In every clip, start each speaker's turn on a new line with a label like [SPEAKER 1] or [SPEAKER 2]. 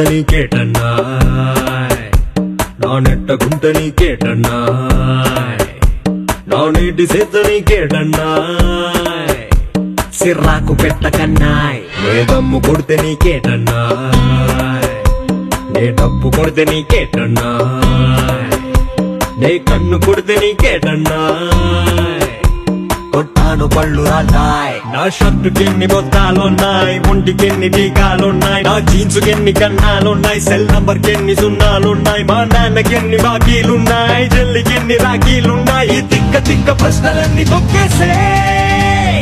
[SPEAKER 1] నీకేటన్నాయ్ నా నెట్టగుంట నీకేటన్నాయ్ నా నీటి సేత నీకేటన్నాయ్ సిర్రాకు పెట్టకన్నాయ్ నే దమ్ము కొడితే నీకేటన్నాయ్ నే డప్పు కొడితే నీకేటన్నాయ్ నే కన్ను కొడితే నీకేటన్నాయ్ కొట్టాను పళ్ళు రాలాయ్ నా షర్టుకెన్ని బొత్తాలున్నాయి ఒంటికెన్ని టీకాలున్నాయి నా జీన్సుకెన్ని కన్నాలున్నాయి సెల్ నంబర్ కెన్ని సున్నాలున్నాయి మా నాన్నకెన్ని బాకీలున్నాయి జల్లికెన్ని రాఖీలున్నాయి తిక్క తిక్క ప్రశ్నలన్నీ తొక్కేసే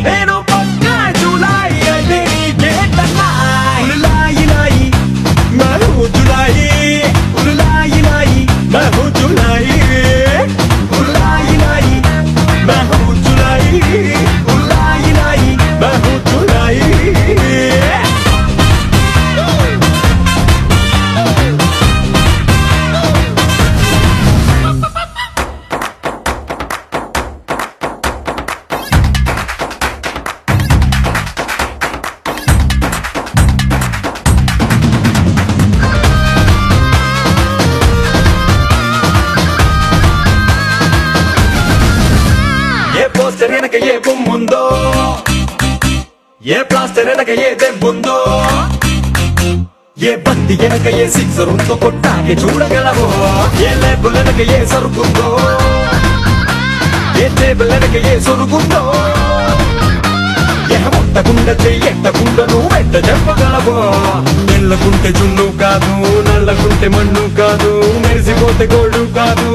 [SPEAKER 1] నేను పక్కా జులాయి అంటే నీకేటన్నాయ్ ఉలులాయి లాయి మహూ జులాయి ఉలులాయి లాయి మహూ జులాయి ఉలులాయి లాయి మహూ జులాయి ఉలులాయి లాయి మహూ జులాయి ఏ పోస్టర్ వెనక ఏ బొమ్ముందో ఏ ప్లాస్టర్ వెనక ఏ దెబ్బుందో ఏ బంతి వెనక ఏ సిక్సర్ ఉందో కొట్టాకే చూడగలవో ఏ లేబుల్ వెనక ఏ సరుకుందో ఏ టేబుల్ వెనక ఏ సొరుగుందో ఏ మొట్టగుండ చెయ్యెట్టగుండ నువ్వెట్ట చెప్పగలవో తెల్లకుంటే జున్ను కాదు నల్లకుంటే మన్ను కాదు మెరిసిపోతే గోల్డ్ కాదు